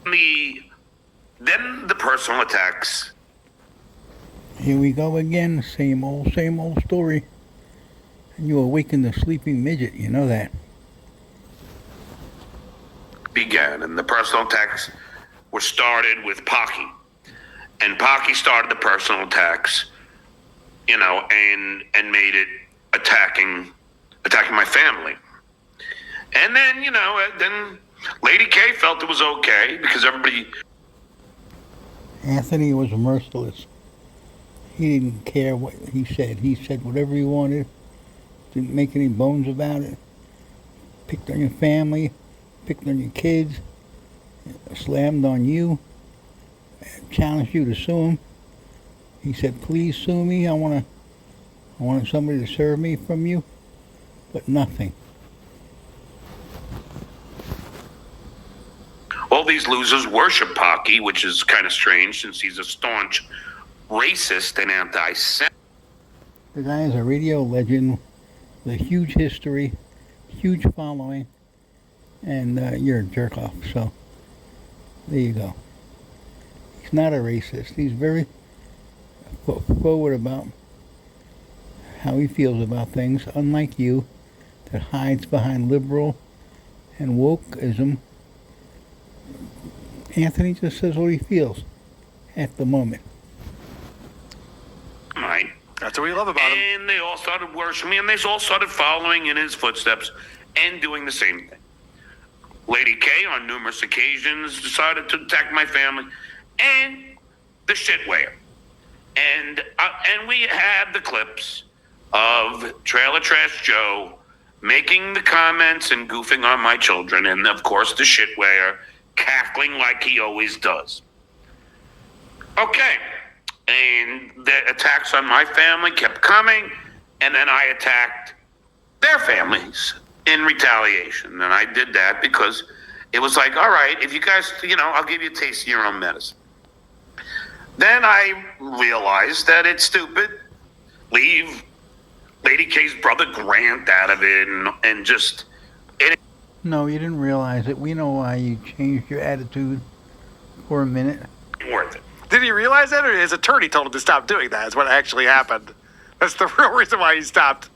Then the personal attacks. Here we go again, same old story. And you awaken the sleeping midget, you know that. Began, and the personal attacks were started with Pocky. And Pocky started the personal attacks, and made it attacking my family. And then, then Lady K felt it was okay because everybody... Anthony was merciless. He didn't care what he said. He said whatever he wanted. Didn't make any bones about it. Picked on your family, picked on your kids, slammed on you, challenged you to sue him. He said, please sue me. I wanted somebody to serve me from you. But nothing. All these losers worship Pocky, which is kind of strange since he's a staunch racist and anti-Semite. The guy is a radio legend with a huge history, huge following, and you're a jerk off. So there you go. He's not a racist. He's very forward about how he feels about things, unlike you, that hides behind liberal and wokeism. Anthony just says what he feels at the moment. Right. That's what we love about him. And they all started worshiping him, and they all started following in his footsteps and doing the same thing. Lady K, on numerous occasions, decided to attack my family and the shitware. And we had the clips of Trailer Trash Joe making the comments and goofing on my children, and of course the shitware cackling like he always does. Okay. And the attacks on my family kept coming, and then I attacked their families in retaliation. And I did that because it was like, all right, if you guys, I'll give you a taste of your own medicine. Then I realized that it's stupid. Leave Lady K's brother Grant out of it and just... No, you didn't realize it. We know why you changed your attitude for a minute. Worth it. Did he realize that, or his attorney told him to stop doing that? Is what actually happened. That's the real reason why he stopped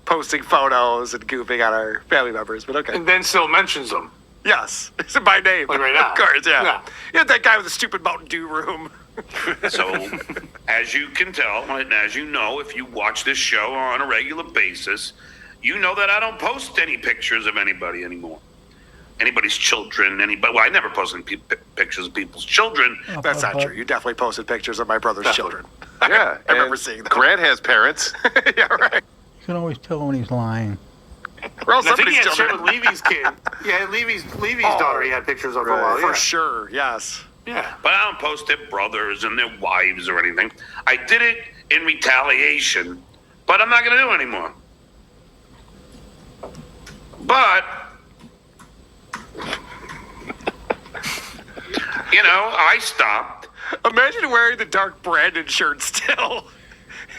posting photos and goofing on our family members. But okay. And then still mentions them. Yes, it's by name. Like right now. Of course, yeah. Yeah. You had that guy with the stupid Mountain Dew room. So, as you can tell, and as you know, if you watch this show on a regular basis, you know that I don't post any pictures of anybody anymore. Anybody's children, well, I never post any pictures of people's children. That's not true. You definitely posted pictures of my brother's children. Yeah. I remember seeing them. Grant has parents. Yeah, right. You can always tell when he's lying. We're all I think he somebody's had shared children. with Levy's kid. Yeah, Levy's daughter he had pictures of for a while. For Yeah. sure, yes. Yeah. But I don't post their brothers and their wives or anything. I did it in retaliation, but I'm not going to do it anymore. But, I stopped. Imagine wearing the Dark Brandon shirt still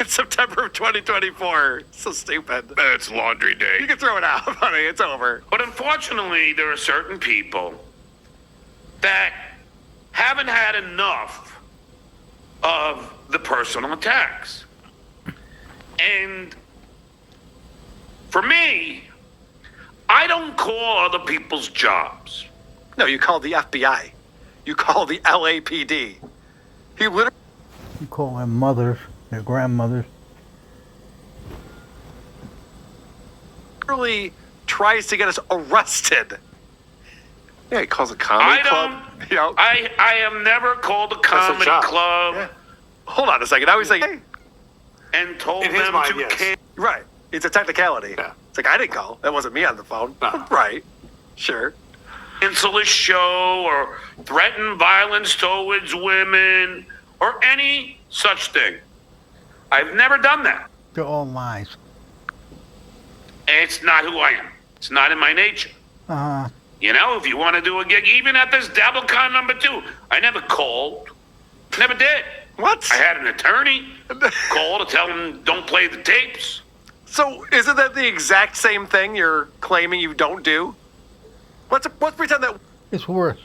in September of 2024. So stupid. It's laundry day. You can throw it out, honey. It's over. But unfortunately, there are certain people that haven't had enough of the personal attacks. And for me, I don't call other people's jobs. No, you called the FBI. You called the LAPD. He You call them mothers, their grandmothers. literally tries to get us arrested. Yeah, he calls a comedy club. You know, I am never called a comedy job. club Yeah. Hold on a second. Now he's like, hey. and told In his them mind, to yes. cancel. Right. It's a technicality. Yeah. It's like, I didn't call. That wasn't me on the phone. No. Right. Sure. A show or threaten violence towards women or any such thing. I've never done that. They're all lies. It's not who I am. It's not in my nature. Uh-huh. If you want to do a gig, even at this DabbleCon #2, I never called. Never did. What? I had an attorney call to tell him don't play the tapes. So isn't that the exact same thing you're claiming you don't do? Let's pretend that. It's worse.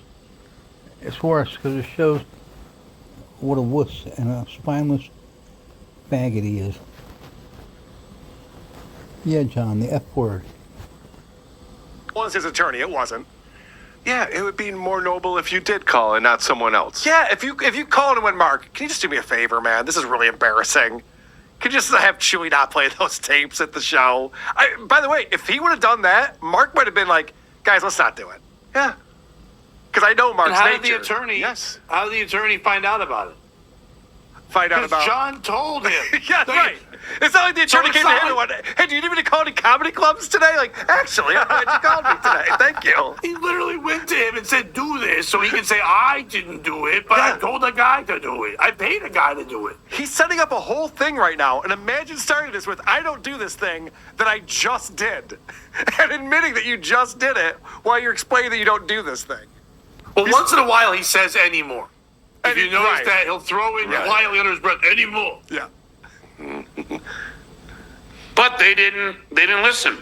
It's worse because it shows what a wuss and a spineless faggot he is. Yeah, John, the F word. Was his attorney? It wasn't. Yeah, it would be more noble if you did call and not someone else. Yeah, if you called and went, Mark, can you just do me a favor, man? This is really embarrassing. Can you just have Chewie not play those tapes at the show? By the way, if he would have done that, Mark might have been like, guys, let's not do it. Yeah. Because I know Mark's And how did nature. the attorney? Yes. How did the attorney find out about it? Find out Because about. John told him. Yeah, right. It's not like the attorney So came it's to not him and like- went, hey, do you need me to call any comedy clubs today? Like, actually, I'm glad you called me today. Thank you. He literally went to him and said, do this, so he can say, I didn't do it, but I told a guy to do it. I paid a guy to do it. He's setting up a whole thing right now, and imagine starting this with, I don't do this thing that I just did. And admitting that you just did it while you're explaining that you don't do this thing. Well, once in a while, he says anymore. If you notice right. that, he'll throw in Right. quietly under his breath, anymore. Yeah. But they didn't listen.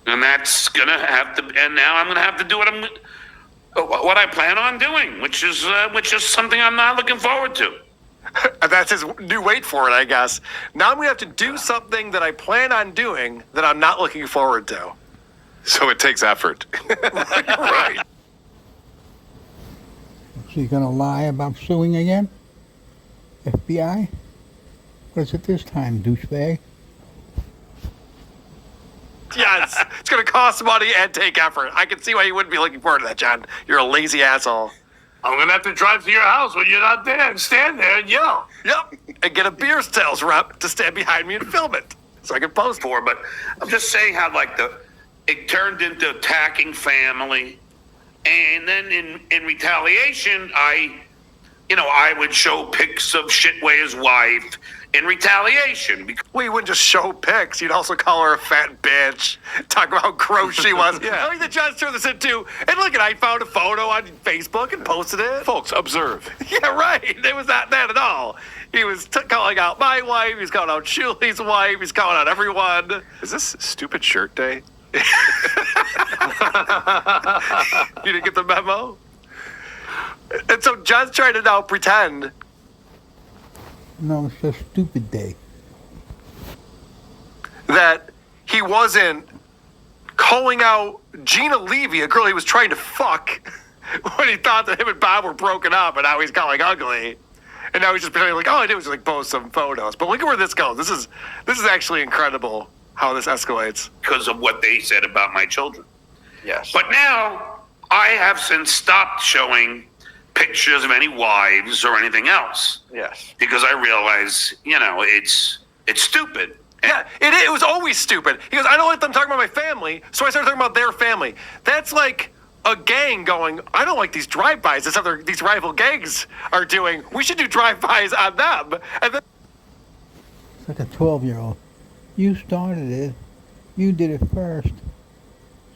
And that's gonna have to, and now I'm gonna have to do what I plan on doing, which is something I'm not looking forward to. And that's his new wait for it, I guess. Now I'm going to have to do something that I plan on doing that I'm not looking forward to. So it takes effort. Right. So you're gonna lie about suing again? FBI? What is it this time, douchebag? Yes. It's going to cost money and take effort. I can see why you wouldn't be looking forward to that, John. You're a lazy asshole. I'm going to have to drive to your house when you're not there and stand there and yell. Yep. And get a beer sales rep to stand behind me and film it so I can post it. For, but I'm just saying how it turned into attacking family, and then in retaliation, I would show pics of Shitway's wife in retaliation. Well, you wouldn't just show pics. You'd also call her a fat bitch. Talk about how gross she was. Yeah. I like that John turned this into, and look, I found a photo on Facebook and posted it. Folks, observe. Yeah, right. It was not that at all. He was calling out my wife. He's calling out Julie's wife. He's calling out everyone. Is this stupid shirt day? You didn't get the memo? And so John's trying to now pretend No, it's just stupid day. that he wasn't calling out Gina Levy, a girl he was trying to fuck, when he thought that him and Bob were broken up, and now he's calling ugly. And now he's just pretending like, all I did was like post some photos. But look at where this goes. This is actually incredible how this escalates. Because of what they said about my children. Yes. But now I have since stopped showing pictures of any wives or anything else Yes. because I realize, it's stupid. Yeah, it was always stupid. He goes, I don't like them talking about my family, so I started talking about their family. That's like a gang going, I don't like these drive-bys these rival gangs are doing. We should do drive-bys on them. And then It's like a 12-year-old. You started it. You did it first.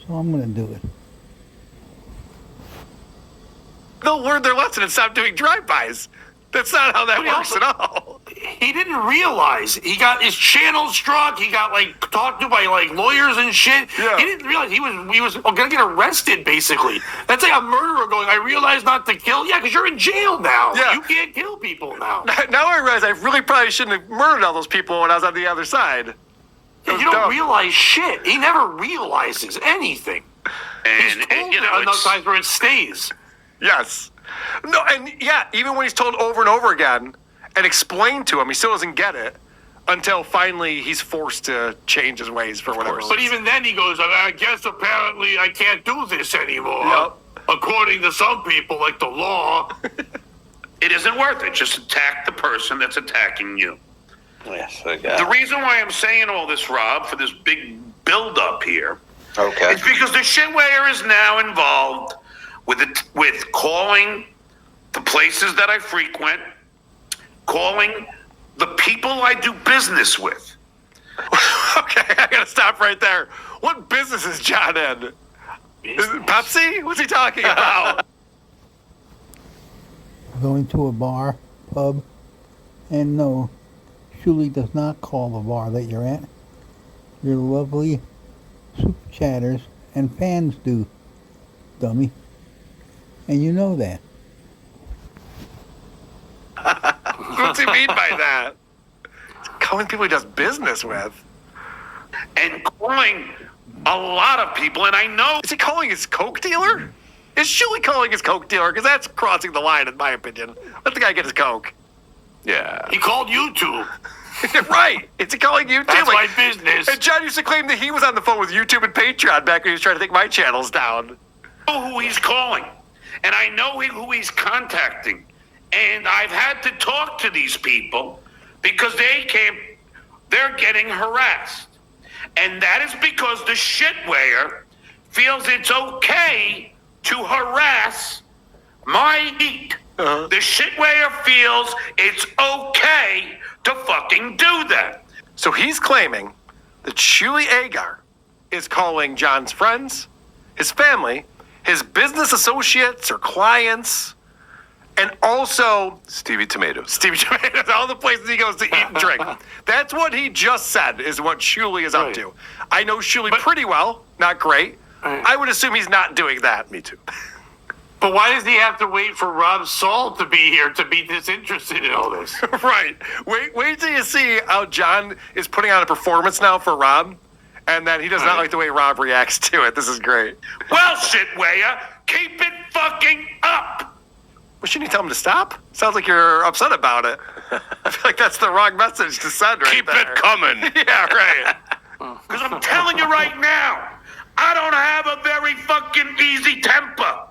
So I'm gonna do it. they'll learn their lesson and stop doing drive-bys. That's not how that But he works also- at all. He didn't realize he got his channel struck. He got talked to by lawyers and shit. Yeah. He didn't realize he was gonna get arrested. Basically, that's like a murderer going, I realized not to kill. Yeah, because you're in jail now. Yeah. You can't kill people now. Now I realize I really probably shouldn't have murdered all those people when I was on the other side. You was don't dumb. realize shit. He never realizes anything. He's And, told enough it's, times where it stays. Yes. No, and yeah, even when he's told over and over again and explained to him, he still doesn't get it until finally he's forced to change his ways for whatever. But even then, he goes, I guess apparently I can't do this anymore. Yep. According to some people, like the law. it isn't worth it. Just attack the person that's attacking you. Yes. The reason why I'm saying all this, Rob, for this big build-up here, Okay. it's because the shitwayer is now involved with calling the places that I frequent, calling the people I do business with. Okay, I gotta stop right there. What business is John in? Is it Pepsi? What's he talking about? Going to a bar, pub, and no, Shuli does not call the bar that you're at. Your lovely super chatters and fans do, dummy. And you know that. What's he mean by that? Calling people he does business with. And calling a lot of people, and I know. Is he calling his coke dealer? Is Shuli calling his coke dealer? Because that's crossing the line, in my opinion. Let the guy get his coke. Yeah. He called YouTube. Right. Is he calling YouTube? That's my business. And John used to claim that he was on the phone with YouTube and Patreon back when he was trying to take my channels down. Know who he's calling, and I know who he's contacting, and I've had to talk to these people because they're getting harassed, and that is because the shitwear feels it's okay to harass my heat. The shitwear feels it's okay to fucking do that. So he's claiming that Shuli Agar is calling John's friends, his family, his business associates or clients, and also Stevie Tomatoes. Stevie Tomatoes, all the places he goes to eat and drink. That's what he just said is what Shuli is up Right. to. I know Shuli pretty well, not great. Right. I would assume he's not doing that. Me too. But why does he have to wait for Rob Saul to be here to be disinterested in all this? Right. Wait till you see how John is putting on a performance now for Rob, and then he does not Right. like the way Rob reacts to it. This is great. Well, shitwear, keep it fucking up. Well, shouldn't you tell him to stop? Sounds like you're upset about it. I feel like that's the wrong message to send right Keep there. it coming. Yeah, right. Because I'm telling you right now, I don't have a very fucking easy temper.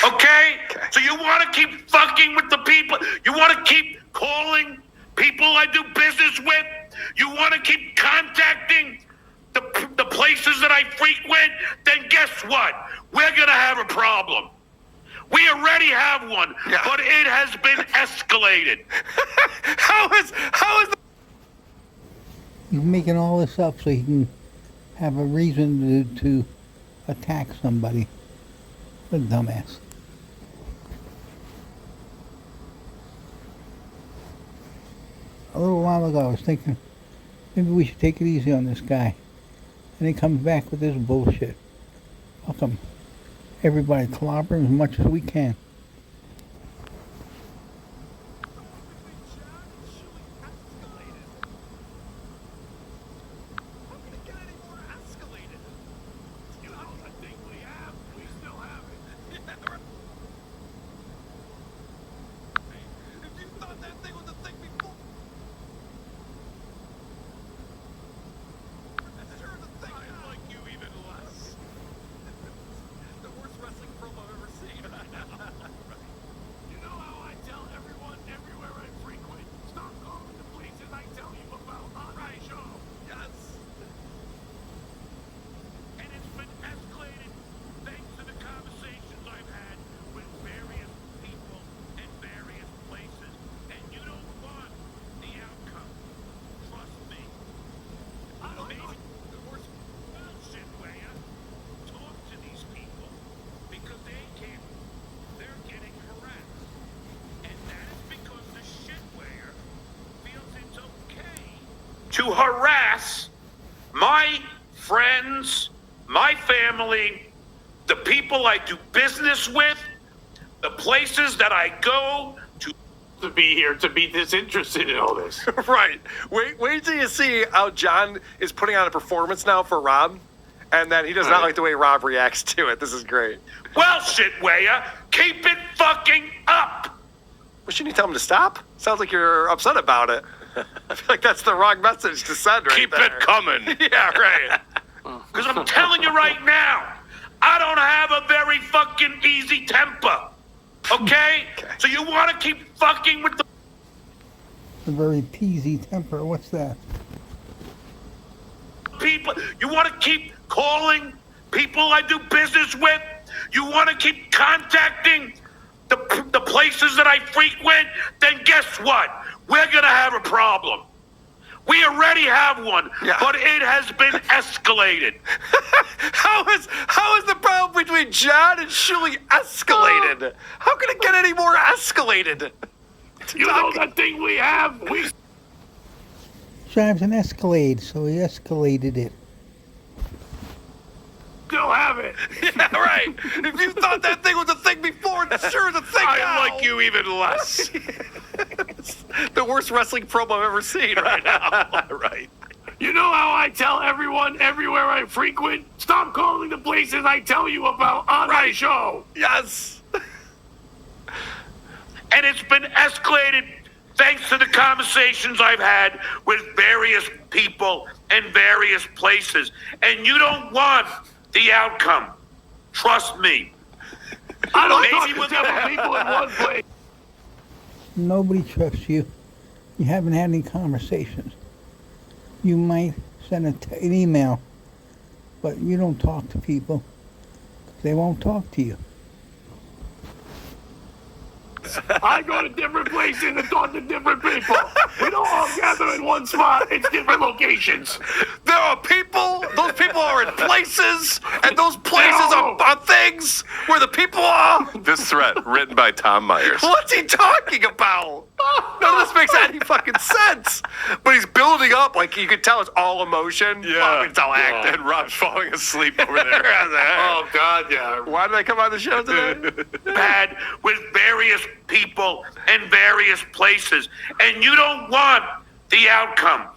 Okay? So you want to keep fucking with the people? You want to keep calling people I do business with? You want to keep contacting the places that I frequent? Then guess what? We're going to have a problem. We already have one, Yeah. but it has been escalated. How is the He's making all this up so he can have a reason to attack somebody. What a dumbass. A little while ago, I was thinking, maybe we should take it easy on this guy. And he comes back with this bullshit. Fuck him. Everybody clobber him as much as we can. And it's been escalated thanks to the conversations I've had with various people and various places. And you don't want the outcome. Trust me. I don't know. Well, shitwear, talk to these people because they're getting harassed. And that is because the shitwear feels it's okay to harass my friends, my family, the people I do business with, the places that I go to be here to be disinterested in all this. right? Wait till you see how John is putting on a performance now for Rob, and then he does not Right. like the way Rob reacts to it. This is great. Well, shitwear, keep it fucking up. Well, shouldn't you tell him to stop? Sounds like you're upset about it. I feel like that's the wrong message to send right Keep there. it coming. Yeah, right. Because I'm telling you right now, I don't have a very fucking easy temper. Okay? So you want to keep fucking with the A very peasy temper. What's that? people. You want to keep calling people I do business with. You want to keep contacting the places that I frequent. Then guess what? We're going to have a problem. We already have one, Yeah. but it has been escalated. How is the problem between John and Shuli escalated? How can it get any more escalated? You know that thing we have? We Drives an Escalade, so he escalated it. still have it. Yeah, right. If you thought that thing was a thing before, it's like you even less. The worst wrestling promo I've ever seen right now. Right. You know how I tell everyone everywhere I frequent? Stop calling the places I tell you about on my show. Yes. And it's been escalated thanks to the conversations I've had with various people and various places. And you don't want the outcome. Trust me. I don't Maybe talk to several people in one place. Nobody trusts you. You haven't had any conversations. You might send an email, but you don't talk to people. They won't talk to you. I go to different places and talk to different people. We don't all gather in one spot. It's different locations. There are people, those people are in places, and those places are things where the people are. This threat, written by Tom Myers. What's he talking about? None of this makes any fucking sense. But he's building up, like you can tell it's all emotion. Yeah. It's all acting. And Rob's falling asleep over there. Oh, God, yeah. Why did I come on the show today? Had with various people and various places. And you don't want the outcome.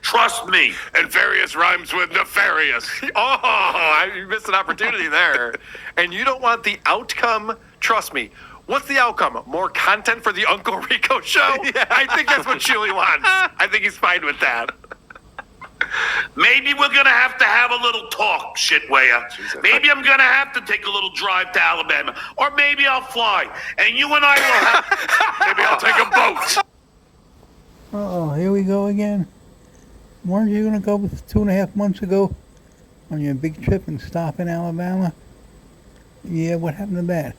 Trust me. And various rhymes with nefarious. You missed an opportunity there. And you don't want the outcome. Trust me. What's the outcome? More content for the Uncle Rico show? Yeah. I think that's what Chewie wants. I think he's fine with that. Maybe we're going to have a little talk, shitwaya. Maybe I'm going to have to take a little drive to Alabama. Or maybe I'll fly. And you and I will have... Maybe I'll take a boat. Uh-oh, here we go again. Weren't you going to go 2.5 months ago on your big trip and stop in Alabama? Yeah, what happened to that?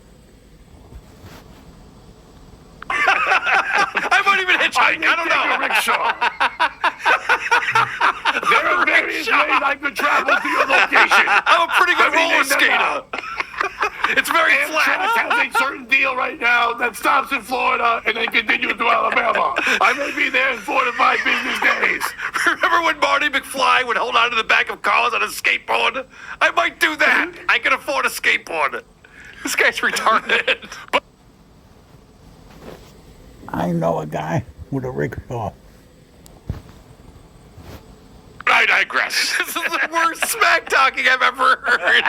I won't even hitchhike. I don't know. A rickshaw. There are various ways I could travel to your location. I'm a pretty good roller Everything skater. It's very Amtrak flat. has a certain deal right now that stops in Florida and then continues to Alabama. I may be there in 4 to 5 business days. Remember when Marty McFly would hold on to the back of cars on a skateboard? I might do that. I can afford a skateboard. This guy's retarded. I know a guy with a rickshaw. I digress. This is the worst smack talking I've ever heard.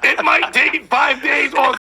It might take 5 days or